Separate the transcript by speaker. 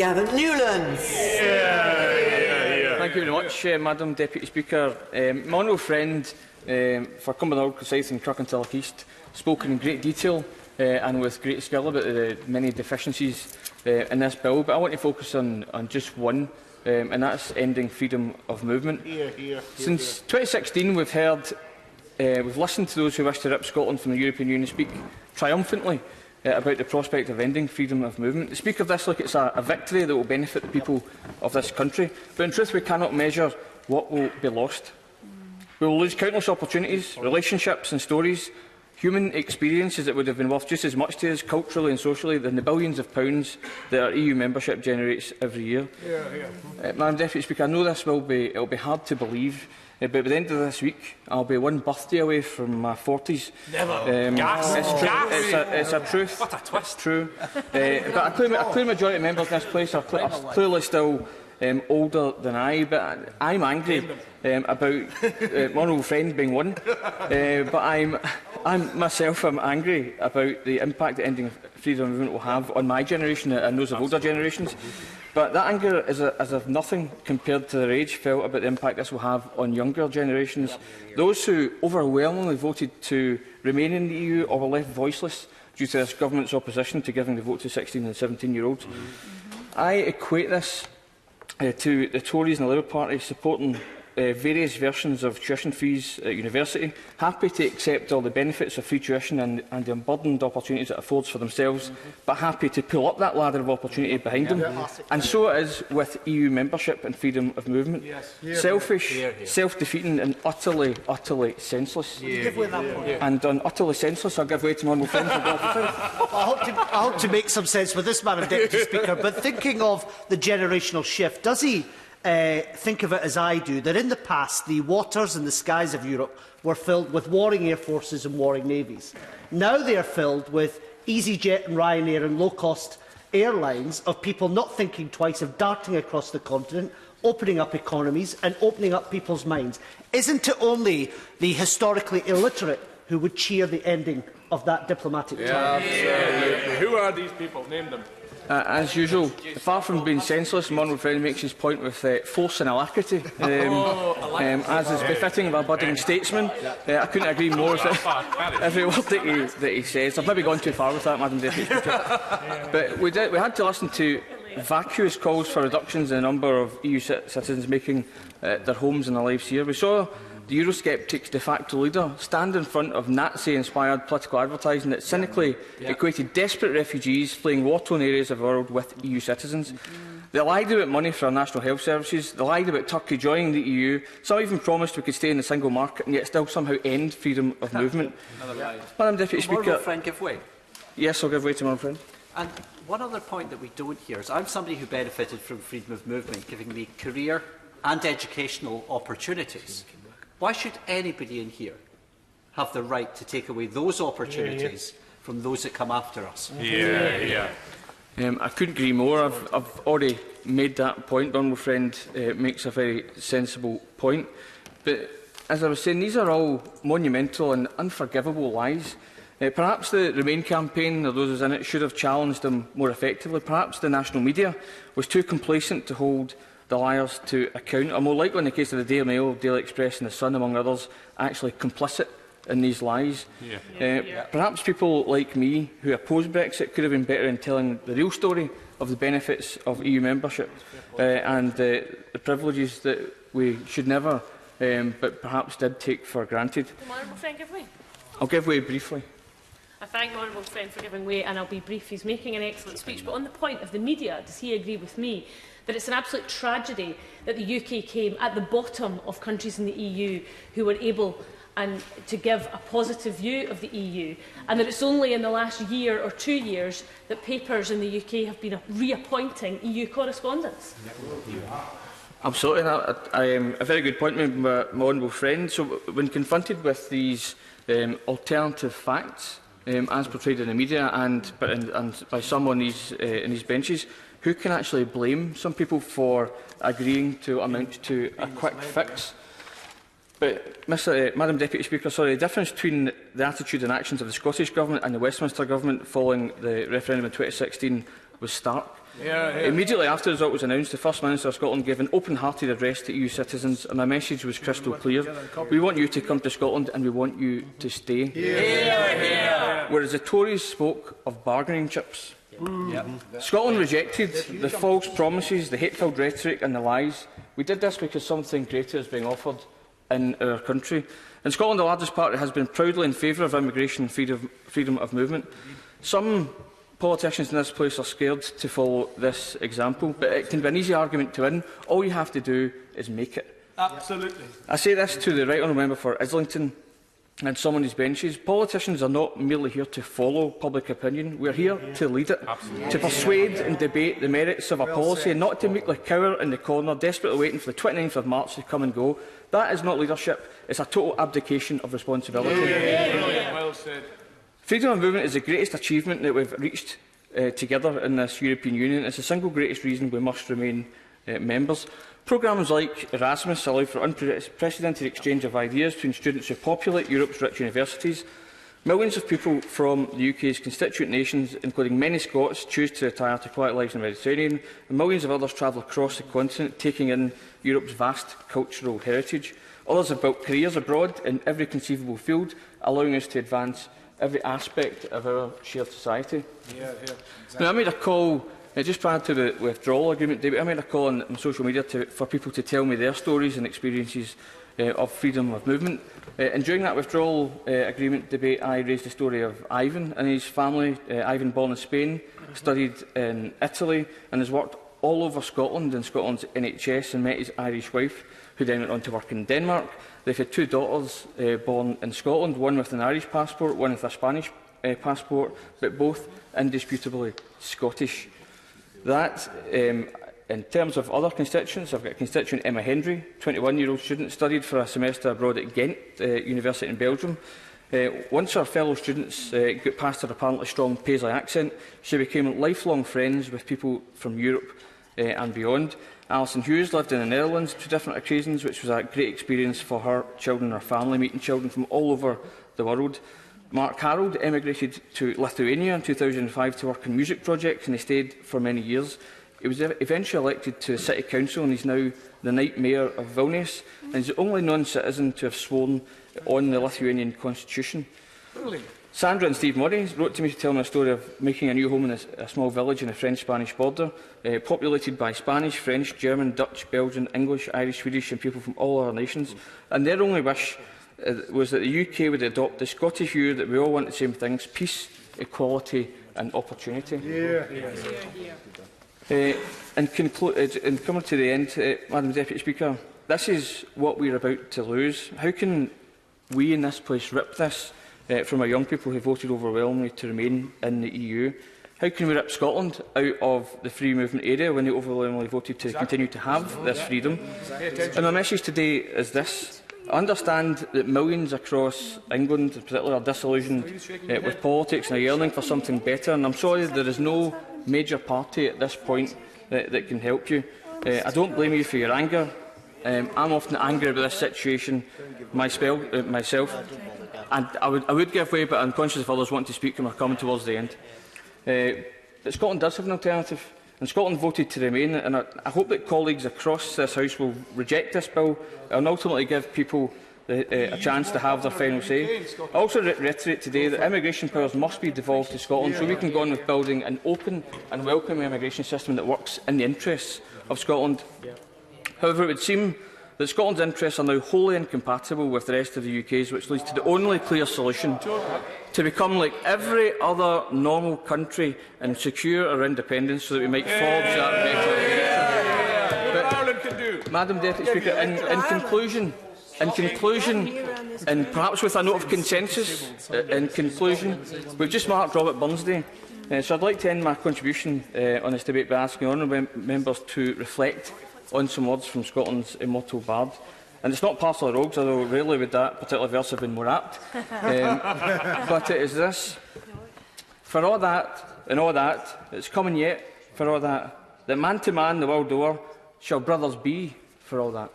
Speaker 1: Gavin Newlands.
Speaker 2: Thank you very much, Madam Deputy Speaker. My honourable friend for Cumbernauld, South and Kirkintilloch East spoke in great detail and with great skill about the many deficiencies in this bill, but I want to focus on just one, and that's ending freedom of movement. Since 2016, we've listened to those who wish to rip Scotland from the European Union speak triumphantly about the prospect of ending freedom of movement. They speak of this like it's a victory that will benefit the people of this country, but in truth we cannot measure what will be lost. We will lose countless opportunities, relationships and stories, human experiences that would have been worth just as much to us culturally and socially than the billions of pounds that our EU membership generates every year. Madam Deputy Speaker, I know this will be hard to believe, but by the end of this week, I'll be one birthday away from my 40s. It's a truth. What a twist. It's true. But a clear majority of members in this place are clearly still older than I, but I'm angry about my honourable friend being one. But I'm myself angry about the impact that ending freedom of movement will have on my generation and those of older generations. But that anger is as of nothing compared to the rage felt about the impact this will have on younger generations, those who overwhelmingly voted to remain in the EU or were left voiceless due to this government's opposition to giving the vote to 16 and 17-year-olds. I equate this to the Tories and the Labour Party supporting various versions of tuition fees at university, happy to accept all the benefits of free tuition and the unburdened opportunities it affords for themselves, but happy to pull up that ladder of opportunity behind them. And so it is with EU membership and freedom of movement. Selfish, self-defeating and utterly senseless. And on utterly senseless, I'll give way to my honourable friend.
Speaker 3: I hope to make some sense with this, Madam Deputy Speaker, but thinking of the generational shift, does he think of it as I do, that in the past the waters and the skies of Europe were filled with warring air forces and warring navies? Now they are filled with EasyJet and Ryanair and low-cost airlines of people not thinking twice, of darting across the continent, opening up economies and opening up people's minds. Isn't it only the historically illiterate who would cheer the ending of that diplomatic trial?
Speaker 4: Who are these people? Name them.
Speaker 2: As usual, far from being senseless, my honourable friend makes his point with force and alacrity, as is befitting of a budding statesman. I couldn't agree more with every word that he says. I've maybe gone too far with that, Madam Deputy Speaker. But we had to listen to vacuous calls for reductions in the number of EU citizens making their homes and their lives here. We saw the Eurosceptics de facto leader stand in front of Nazi-inspired political advertising that cynically equated desperate refugees fleeing war-torn areas of the world with EU citizens. They lied about money for our national health services, they lied about Turkey joining the EU, some even promised we could stay in the single market and yet still somehow end freedom of movement. Madam Deputy Speaker...
Speaker 5: friend give way?
Speaker 2: Yes, I'll give way to my friend.
Speaker 5: And one other point that we don't hear is I'm somebody who benefited from freedom of movement, giving me career and educational opportunities. Why should anybody in here have the right to take away those opportunities from those that come after us?
Speaker 2: I couldn't agree more. I've already made that point. My friend makes a very sensible point. But as I was saying, these are all monumental and unforgivable lies. Perhaps the Remain campaign, or those in it, should have challenged them more effectively. Perhaps the national media was too complacent to hold the liars to account, or more likely in the case of the Daily Mail, Daily Express and the Sun, among others, actually complicit in these lies. Perhaps people like me, who oppose Brexit, could have been better in telling the real story of the benefits of EU membership and the privileges that we should never, but perhaps did take for granted. I'll give way briefly.
Speaker 6: I thank my honourable friend for giving way, and I'll be brief. He's making an excellent speech. But on the point of the media, does he agree with me that it's an absolute tragedy that the UK came at the bottom of countries in the EU who were able to give a positive view of the EU, and that it's only in the last year or 2 years that papers in the UK have been reappointing EU correspondents?
Speaker 2: Absolutely. A very good point made by my honourable friend. So when confronted with these alternative facts, as portrayed in the media and by some on in these benches, who can actually blame some people for agreeing to amount to a quick fix? But, Madam Deputy Speaker, the difference between the attitude and actions of the Scottish Government and the Westminster Government following the referendum in 2016 was stark. Immediately after the result was announced, the First Minister of Scotland gave an open-hearted address to EU citizens, and my message was crystal clear. We want you to come to Scotland and we want you to stay. Whereas the Tories spoke of bargaining chips. Scotland rejected the false promises, the hate-filled rhetoric and the lies. We did this because something greater is being offered in our country. In Scotland, the largest party has been proudly in favour of immigration and freedom of movement. Some politicians in this place are scared to follow this example, but it can be an easy argument to win. All you have to do is make it.
Speaker 4: Absolutely.
Speaker 2: I say this to the Right Honourable Member for Islington and some on his benches. Politicians are not merely here to follow public opinion. We are here to lead it, to persuade and debate the merits of a policy, and not to meekly cower in the corner, desperately waiting for the 29th of March to come and go. That is not leadership. It's a total abdication of responsibility.
Speaker 4: Well said.
Speaker 2: Freedom of movement is the greatest achievement that we've reached together in this European Union. It's the single greatest reason we must remain members. Programmes like Erasmus allow for unprecedented exchange of ideas between students who populate Europe's rich universities. Millions of people from the UK's constituent nations, including many Scots, choose to retire to quiet lives in the Mediterranean, and millions of others travel across the continent, taking in Europe's vast cultural heritage. Others have built careers abroad in every conceivable field, allowing us to advance every aspect of our shared society. Exactly. Now, I made a call just prior to the withdrawal agreement debate. I made a call on social media for people to tell me their stories and experiences of freedom of movement. And during that withdrawal agreement debate, I raised the story of Ivan and his family. Ivan, born in Spain, studied in Italy and has worked all over Scotland and Scotland's NHS, and met his Irish wife, who then went on to work in Denmark. They've had two daughters born in Scotland, one with an Irish passport, one with a Spanish passport, but both indisputably Scottish. That, in terms of other constituents, I've got a constituent, Emma Hendry, 21-year-old student, studied for a semester abroad at Ghent University in Belgium. Once her fellow students got past her apparently strong Paisley accent, she became lifelong friends with people from Europe and beyond. Alison Hughes lived in the Netherlands for different occasions, which was a great experience for her children and her family, meeting children from all over the world. Mark Harold emigrated to Lithuania in 2005 to work on music projects, and he stayed for many years. He was eventually elected to the City Council and is now the Knight Mayor of Vilnius, and is the only non-citizen to have sworn on the Lithuanian constitution.
Speaker 4: Brilliant.
Speaker 2: Sandra and Steve Murray wrote to me to tell me a story of making a new home in a small village in the French-Spanish border, populated by Spanish, French, German, Dutch, Belgian, English, Irish, Swedish and people from all other nations. And their only wish was that the UK would adopt the Scottish view that we all want the same things: peace, equality and opportunity. And coming to the end, Madam Deputy Speaker, this is what we are about to lose. How can we in this place rip this from our young people who voted overwhelmingly to remain in the EU? How can we rip Scotland out of the free movement area when they overwhelmingly voted to continue to have this freedom? And my message today is this. I understand that millions across England, in particular, are disillusioned with politics and are yearning for something better, and I'm sorry there is no major party at this point that can help you. I don't blame you for your anger. I'm often angry about this situation myself, and I would give way, but I'm conscious of others wanting to speak and we're coming towards the end. But Scotland does have an alternative, and Scotland voted to remain, and I hope that colleagues across this House will reject this bill and ultimately give people a chance to have their final say. I also reiterate today that immigration powers must be devolved to Scotland so we can go on with building an open and welcoming immigration system that works in the interests of Scotland. However, it would seem that Scotland's interests are now wholly incompatible with the rest of the UK's, which leads to the only clear solution: to become like every other normal country and secure our independence so that we might forge that better future. But, Madam Deputy Speaker, in conclusion, and perhaps with a note of consensus, in conclusion, we've just marked Robert Burns Day, so I'd like to end my contribution on this debate by asking honourable members to reflect on some words from Scotland's immortal bard. And it's not Parcel of Rogues, although rarely would that particular verse have been more apt. But it is this: for all that, and all that, it's coming yet, for all that man to man the world over, shall brothers be, for all that.